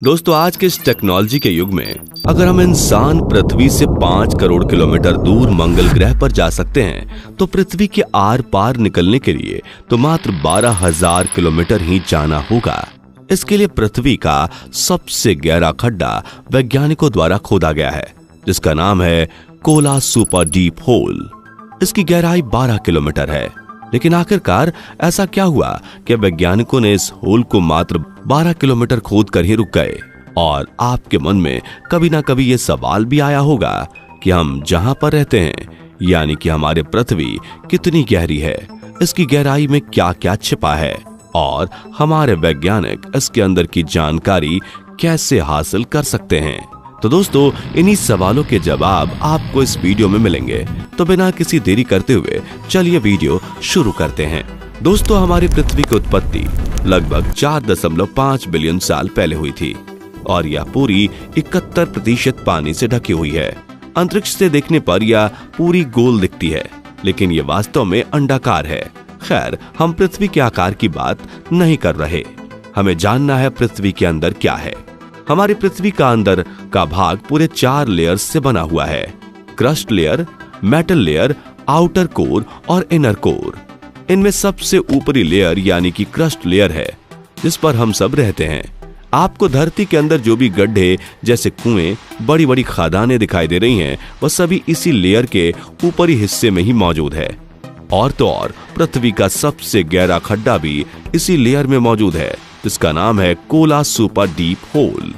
दोस्तों, आज के इस टेक्नोलॉजी के युग में अगर हम इंसान पृथ्वी से 5 करोड़ किलोमीटर दूर मंगल ग्रह पर जा सकते हैं तो पृथ्वी के आर पार निकलने के लिए तो मात्र 12,000 किलोमीटर ही जाना होगा। इसके लिए पृथ्वी का सबसे गहरा खड्डा वैज्ञानिकों द्वारा खोदा गया है, जिसका नाम है कोला सुपर डीप होल। इसकी गहराई 12 किलोमीटर है। लेकिन आखिरकार ऐसा क्या हुआ कि वैज्ञानिकों ने इस होल को मात्र 12 किलोमीटर खोद कर ही रुक गए। और आपके मन में कभी ना कभी ये सवाल भी आया होगा कि हम जहां पर रहते हैं, यानी कि हमारे पृथ्वी कितनी गहरी है, इसकी गहराई में क्या क्या छिपा है और हमारे वैज्ञानिक इसके अंदर की जानकारी कैसे हासिल कर सकते हैं। तो दोस्तों, इन्हीं सवालों के जवाब आपको इस वीडियो में मिलेंगे। तो बिना किसी देरी करते हुए चलिए वीडियो शुरू करते हैं। दोस्तों, हमारी पृथ्वी की उत्पत्ति लगभग 4.5 बिलियन साल पहले हुई थी और यह पूरी 71% पानी से ढकी हुई है। अंतरिक्ष से देखने पर यह पूरी गोल दिखती है, लेकिन यह वास्तव में अंडाकार है। खैर, हम पृथ्वी के आकार की बात नहीं कर रहे। हमें जानना है पृथ्वी के अंदर क्या है। हमारी पृथ्वी का अंदर का भाग पूरे 4 लेयर्स से बना हुआ है: crust layer, metal layer, outer core और इनर कोर। इनमें सबसे ऊपरी लेयर यानी कि क्रस्ट लेयर है, जिस पर हम सब रहते हैं। आपको धरती के अंदर जो भी गड्ढे जैसे कुएं, बड़ी बड़ी खदानें दिखाई दे रही हैं, वह सभी इसी लेयर के ऊपरी हिस्से में ही मौजूद है। और तो और पृथ्वी का सबसे गहरा खड्डा भी इसी लेयर में मौजूद है, जिसका नाम है कोला सुपर डीप होल।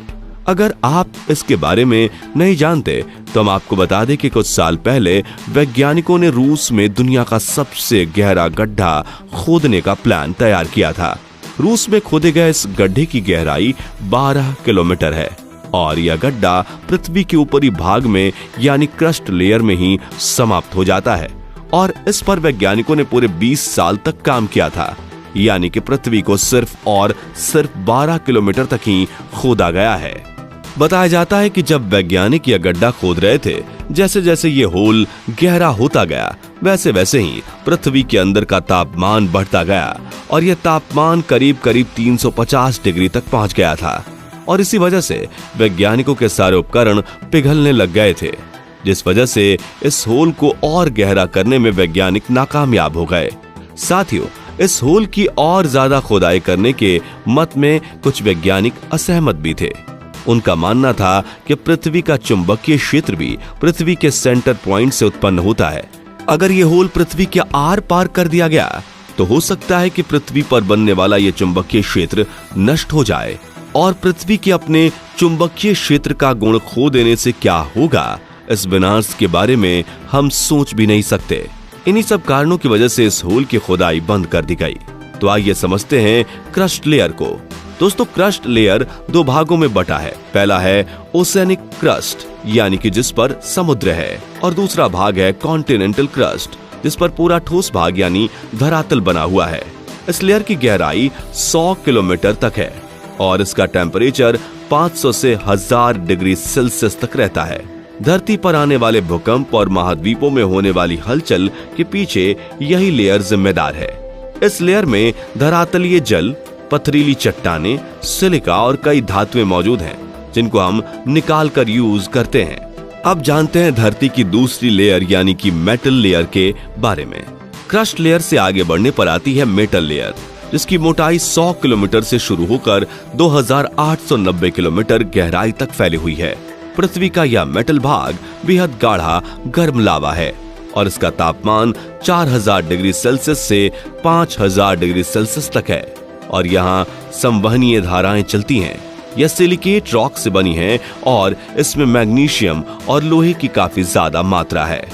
अगर आप इसके बारे में नहीं जानते तो हम आपको बता दें कि कुछ साल पहले वैज्ञानिकों ने रूस में दुनिया का सबसे गहरा गड्ढा खोदने का प्लान तैयार किया था। रूस में खोदे गए इस गड्ढे की गहराई 12 किलोमीटर है और यह गड्ढा पृथ्वी के ऊपरी भाग में यानी क्रस्ट लेयर में ही समाप्त हो जाता है। और इस पर वैज्ञानिकों ने पूरे 20 साल तक काम किया था, यानी कि पृथ्वी को सिर्फ 12 किलोमीटर तक ही खोदा गया है। बताया जाता है कि जब वैज्ञानिक यह गड्ढा खोद रहे थे, जैसे जैसे ये होल गहरा होता गया, वैसे वैसे ही पृथ्वी के अंदर का तापमान बढ़ता गया और यह तापमान करीब 350 डिग्री तक पहुंच गया था। और इसी वजह से वैज्ञानिकों के सारे उपकरण पिघलने लग गए थे, जिस वजह से इस होल को और गहरा करने में वैज्ञानिक नाकामयाब हो गए। साथियों, इस होल की और ज्यादा खोदाई करने के मत में कुछ वैज्ञानिक असहमत भी थे। उनका मानना था कि पृथ्वी का चुंबकीय क्षेत्र भी पृथ्वी के सेंटर पॉइंट से उत्पन्न होता है। अगर ये होल पृथ्वी के आर पार कर दिया गया तो हो सकता है कि पृथ्वी पर बनने वाला ये चुंबकीय क्षेत्र नष्ट हो जाए। और पृथ्वी के अपने चुंबकीय क्षेत्र का गुण खो देने से क्या होगा, इस विनाश के बारे में हम सोच भी नहीं सकते। इन्हीं सब कारणों की वजह से इस होल की खोदाई बंद कर दी गई। तो आइए समझते हैं क्रस्ट लेयर को। दोस्तों, क्रस्ट लेयर 2 भागों में बटा है। पहला है ओसेनिक क्रस्ट, यानी कि जिस पर समुद्र है, और दूसरा भाग है कॉन्टिनेंटल क्रस्ट, जिस पर पूरा ठोस भाग यानी धरातल बना हुआ है। इस लेयर की गहराई 100 किलोमीटर तक है और इसका टेम्परेचर 500 से 1000 डिग्री सेल्सियस तक रहता है। धरती पर आने वाले भूकंप और महाद्वीपों में होने वाली हलचल के पीछे यही लेयर जिम्मेदार है। इस लेयर में धरातलीय जल, पथरीली चट्टानें, सिलिका और कई धातुएं मौजूद हैं, जिनको हम निकाल कर यूज करते हैं। अब जानते हैं धरती की दूसरी लेयर यानी कि मेटल लेयर के बारे में। क्रस्ट लेयर से आगे बढ़ने पर आती है मेटल लेयर, जिसकी मोटाई 100 किलोमीटर से शुरू होकर 2890 किलोमीटर गहराई तक फैली हुई है। पृथ्वी का यह मेटल भाग बेहद गाढ़ा गर्म लावा है और इसका तापमान 4000 डिग्री सेल्सियस से 5000 डिग्री सेल्सियस तक है और यहाँ संवहनीय धाराएं चलती हैं। यह सिलिकेट रॉक से बनी है और इसमें मैग्नीशियम और लोहे की काफी ज्यादा मात्रा है।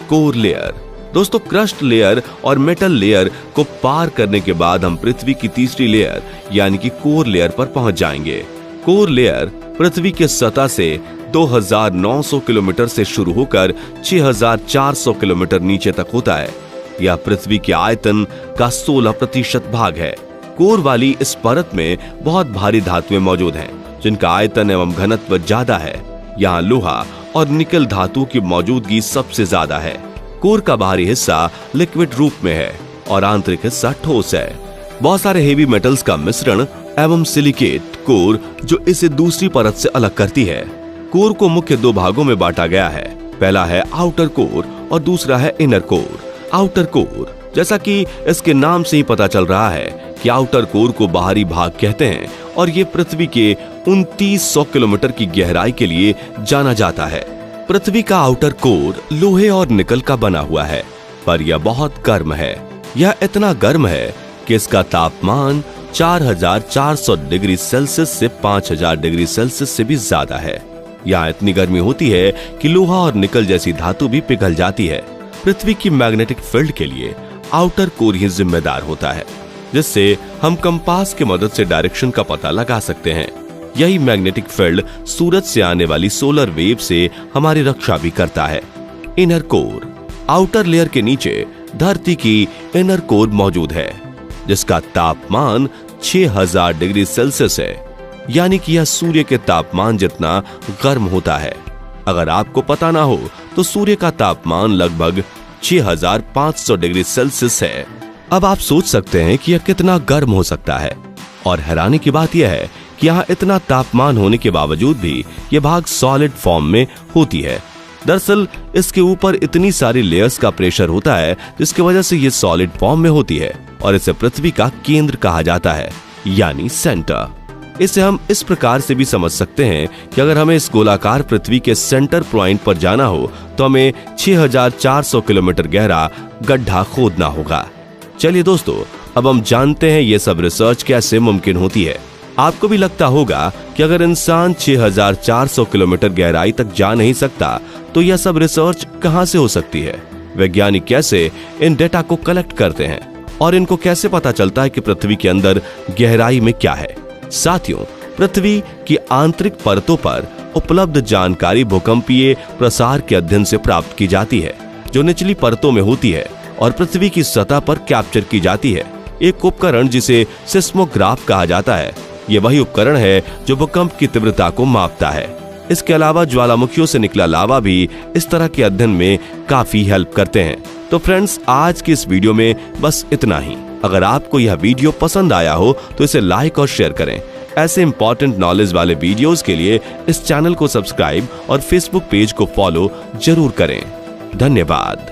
Core layer. दोस्तों, क्रस्ट लेयर और मेटल लेयर को पार करने के बाद हम पृथ्वी की तीसरी लेयर यानी कि कोर लेयर पर पहुंच जाएंगे। कोर लेयर पृथ्वी के सतह से 2900 किलोमीटर से शुरू होकर 6400 किलोमीटर नीचे तक होता है। यह पृथ्वी के आयतन का 16% भाग है। कोर वाली इस परत में बहुत भारी धातुएं मौजूद हैं, जिनका आयतन एवं घनत्व ज्यादा है। यहाँ लोहा और निकल धातु की मौजूदगी सबसे ज्यादा है। कोर का बाहरी हिस्सा लिक्विड रूप में है और आंतरिक हिस्सा ठोस है। बहुत सारे हेवी मेटल्स का मिश्रण एवं सिलिकेट कोर जो इसे दूसरी परत से अलग करती है। कोर को मुख्य दो भागों में बांटा गया है। पहला है आउटर कोर और दूसरा है इनर कोर। आउटर कोर, जैसा कि इसके नाम से ही पता चल रहा है कि आउटर कोर को बाहरी भाग कहते हैं और ये पृथ्वी के 2900 किलोमीटर की गहराई के लिए जाना जाता है। पृथ्वी का आउटर कोर लोहे और निकल का बना हुआ है, पर यह बहुत गर्म है। यह इतना गर्म है कि इसका तापमान 4400 डिग्री सेल्सियस से 5000 डिग्री सेल्सियस से भी ज्यादा है। यहाँ इतनी गर्मी होती है कि लोहा और निकल जैसी धातु भी पिघल जाती है। पृथ्वी की मैग्नेटिक फील्ड के लिए आउटर कोर ही जिम्मेदार होता है, जिससे हम कंपास की मदद से डायरेक्शन का पता लगा सकते हैं। यही मैग्नेटिक फील्ड सूरज से आने वाली सोलर वेव से हमारी रक्षा भी करता है। इनर कोर, आउटर लेयर के नीचे धरती की इनर कोर मौजूद है, जिसका तापमान 6000 डिग्री सेल्सियस है, यानी कि यह सूर्य के तापमान जितना गर्म होता है। अगर आपको पता ना हो तो सूर्य का तापमान लगभग 6500 डिग्री सेल्सियस है। अब आप सोच सकते हैं कि यह कितना गर्म हो सकता है, और हैरानी की बात यह है कि यहाँ इतना तापमान होने के बावजूद भी यह भाग सॉलिड फॉर्म में होती है। दरअसल इसके ऊपर इतनी सारी लेयर्स का प्रेशर होता है, जिसकी वजह से ये सॉलिड फॉर्म में होती है और इसे पृथ्वी का केंद्र कहा जाता है, यानी सेंटर। इसे हम इस प्रकार से भी समझ सकते हैं कि अगर हमें इस गोलाकार पृथ्वी के सेंटर पॉइंट पर जाना हो तो हमें 6400 किलोमीटर गहरा गड्ढा खोदना होगा। चलिए दोस्तों, अब हम जानते हैं ये सब रिसर्च कैसे मुमकिन होती है। आपको भी लगता होगा कि अगर इंसान 6400 किलोमीटर गहराई तक जा नहीं सकता तो यह सब रिसर्च कहां से हो सकती है? वैज्ञानिक कैसे इन डेटा को कलेक्ट करते हैं और इनको कैसे पता चलता है कि पृथ्वी के अंदर गहराई में क्या है? साथियों, पृथ्वी की आंतरिक परतों पर उपलब्ध जानकारी भूकंपीय प्रसार के अध्ययन से प्राप्त की जाती है, जो निचली परतों में होती है और पृथ्वी की सतह पर कैप्चर की जाती है। एक उपकरण जिसे सिस्मोग्राफ कहा जाता है, ये वही उपकरण है जो भूकंप की तीव्रता को मापता है। इसके अलावा ज्वालामुखियों से निकला लावा भी इस तरह के अध्ययन में काफी हेल्प करते हैं। तो फ्रेंड्स, आज की इस वीडियो में बस इतना ही। अगर आपको यह वीडियो पसंद आया हो तो इसे लाइक और शेयर करें। ऐसे इंपॉर्टेंट नॉलेज वाले वीडियोस के लिए इस चैनल को सब्सक्राइब और फेसबुक पेज को फॉलो जरूर करें। धन्यवाद।